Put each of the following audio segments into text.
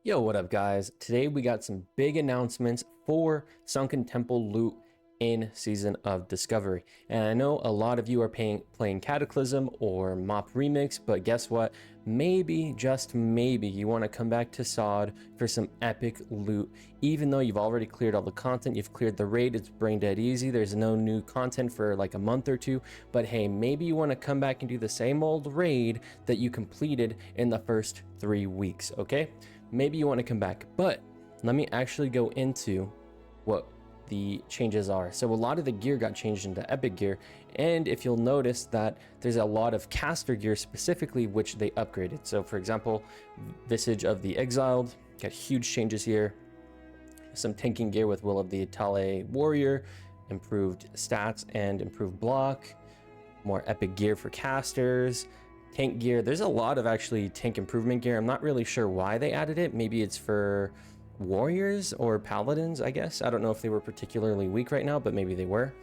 Yo, what up guys? Today we got some big announcements for Sunken Temple loot in Season of Discovery. And I know a lot of you are playing Cataclysm or Mop Remix, but guess what? Maybe, just maybe, you want to come back to SOD for some epic loot. Even though you've already cleared all the content, you've cleared the raid, it's brain dead easy, there's no new content for like a month or two. But hey, maybe you want to come back and do the same old raid that you completed in the first 3 weeks, okay? Maybe you want to come back, but let me actually go into what the changes are. So a lot of the gear got changed into epic gear, and if you'll notice that there's a lot of caster gear specifically which they upgraded. So for example, Visage of the Exiled got huge changes here. Some tanking gear with Will of the Itale Warrior, improved stats and improved block, more epic gear for casters, tank gear. There's a lot of actually tank improvement gear. I'm not really sure why they added it. Maybe it's for warriors or paladins, I guess. I don't know if they were particularly weak right now, but maybe they were.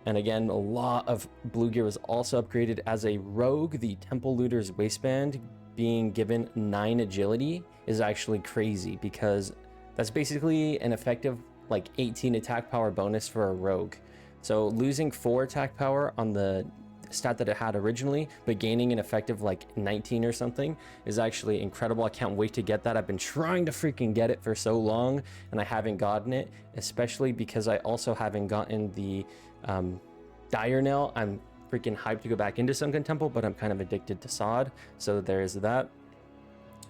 And again, a lot of blue gear was also upgraded as a rogue. The Temple Looter's waistband being given 9 agility is actually crazy, because that's basically an effective like 18 attack power bonus for a rogue. So losing 4 attack power on the stat that it had originally, but gaining an effective like 19 or something is actually incredible. I can't wait to get that. I've been trying to freaking get it for so long and I haven't gotten it, especially because I also haven't gotten the Dire Nail. I'm freaking hyped to go back into Sunken Temple, but I'm kind of addicted to SOD, so there's that.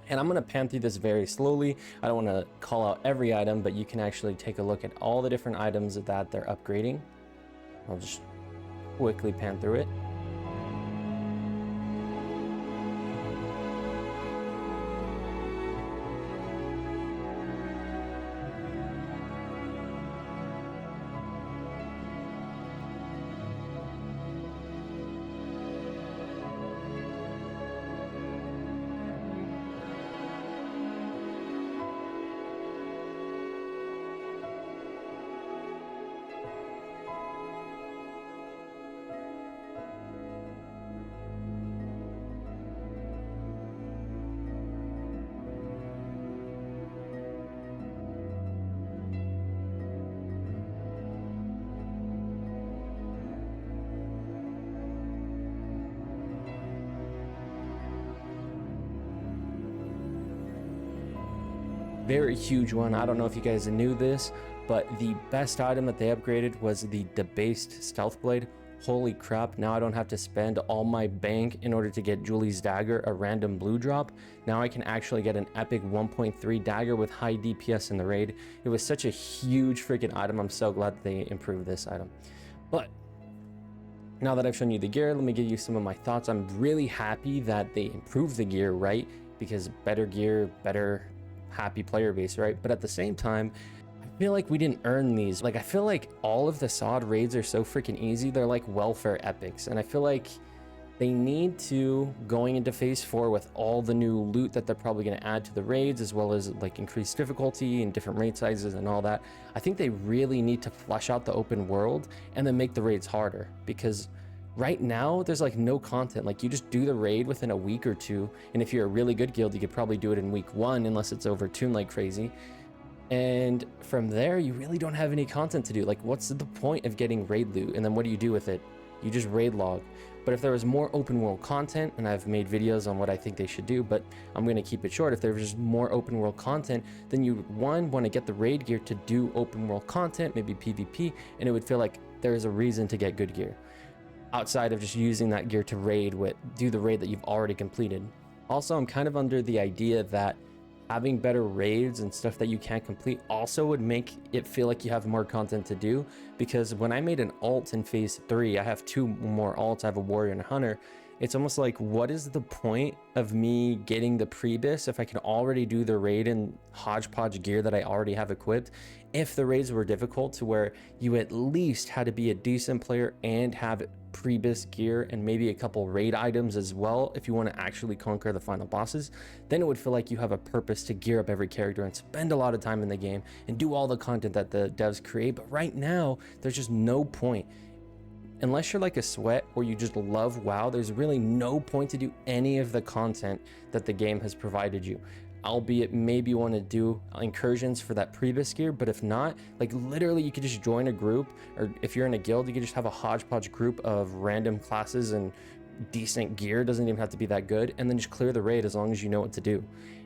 And I'm going to pan through this very slowly. I don't want to call out every item, but you can actually take a look at all the different items that they're upgrading. I'll just quickly pan through it. Very huge one. I don't know if you guys knew this, but the best item that they upgraded was the Debased Stealth Blade. Holy crap, now I don't have to spend all my bank in order to get Julie's Dagger, a random blue drop. Now I can actually get an epic 1.3 dagger with high DPS in the raid. It was such a huge freaking item. I'm so glad that they improved this item. But now that I've shown you the gear, let me give you some of my thoughts. I'm really happy that they improved the gear, right? Because better gear, better happy player base, right? But at the same time, I feel like we didn't earn these. Like, I feel like all of the SOD raids are so freaking easy. They're like welfare epics, and I feel like they need to, going into phase 4 with all the new loot that they're probably going to add to the raids, as well as like increased difficulty and different raid sizes and all that, I think they really need to flesh out the open world and then make the raids harder, because right now there's like no content. Like, you just do the raid within a week or two, and if you're a really good guild, you could probably do it in week 1 unless it's overtuned like crazy, and from there you really don't have any content to do. Like, what's the point of getting raid loot, and then what do you do with it? You just raid log. But if there was more open world content, and I've made videos on what I think they should do, but I'm going to keep it short. If there was just more open world content, then you want to get the raid gear to do open world content, maybe PvP, and it would feel like there's a reason to get good gear, outside of just using that gear to do the raid that you've already completed. Also, I'm kind of under the idea that having better raids and stuff that you can't complete also would make it feel like you have more content to do, because when I made an alt in phase 3, I have 2 more alts. I have a warrior and a hunter. It's almost like, what is the point of me getting the prebis if I can already do the raid in hodgepodge gear that I already have equipped? If the raids were difficult to where you at least had to be a decent player and have prebis gear and maybe a couple raid items as well if you want to actually conquer the final bosses, then it would feel like you have a purpose to gear up every character and spend a lot of time in the game and do all the content that the devs create. But right now, there's just no point. Unless you're like a Sweat or you just love WoW, there's really no point to do any of the content that the game has provided you. albeit maybe you want to do incursions for that Priebus gear. But if not, like literally you could just join a group, or if you're in a guild, you could just have a hodgepodge group of random classes and decent gear. Doesn't even have to be that good, and then just clear the raid as long as you know what to do.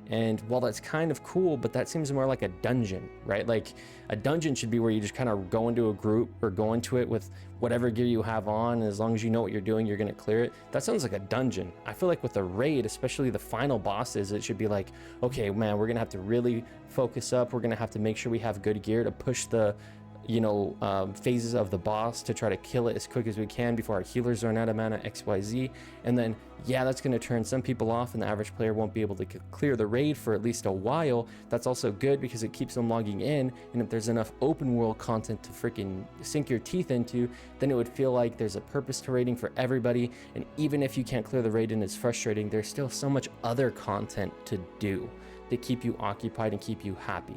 And while that's kind of cool, but that seems more like a dungeon, right? Like a dungeon should be where you just kind of go into a group or go into it with whatever gear you have on, and as long as you know what you're doing, you're going to clear it. That sounds like a dungeon. I feel like with the raid, especially the final bosses, it should be like, okay, man, we're going to have to really focus up. We're going to have to make sure we have good gear to push the phases of the boss to try to kill it as quick as we can before our healers run out of mana, XYZ. And then yeah, that's going to turn some people off and the average player won't be able to clear the raid for at least a while. That's also good because it keeps them logging in, and if there's enough open world content to freaking sink your teeth into, then it would feel like there's a purpose to raiding for everybody. And even if you can't clear the raid and it's frustrating, there's still so much other content to do to keep you occupied and keep you happy.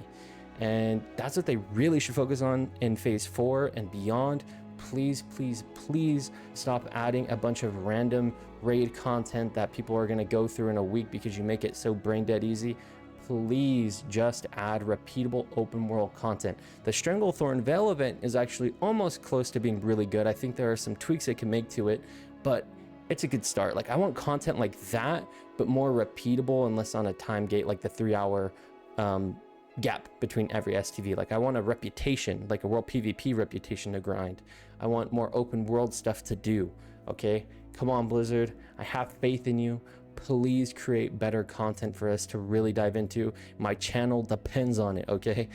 And that's what they really should focus on in phase 4 and beyond. Please, please, please stop adding a bunch of random raid content that people are going to go through in a week because you make it so brain dead easy. Please just add repeatable open world content. The Stranglethorn Veil event is actually almost close to being really good. I think there are some tweaks they can make to it, but it's a good start. Like I want content like that, but more repeatable and less on a time gate, like the 3-hour gap between every STV. Like I want a reputation, like a world PvP reputation to grind. I want more open world stuff to do. Okay, come on Blizzard, I have faith in you. Please create better content for us to really dive into. My channel depends on it, okay?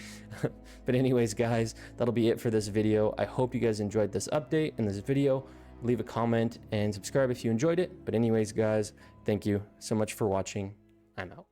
But anyways guys, that'll be it for this video. I hope you guys enjoyed this update and this video. Leave a comment and subscribe if you enjoyed it. But anyways guys, thank you so much for watching. I'm out.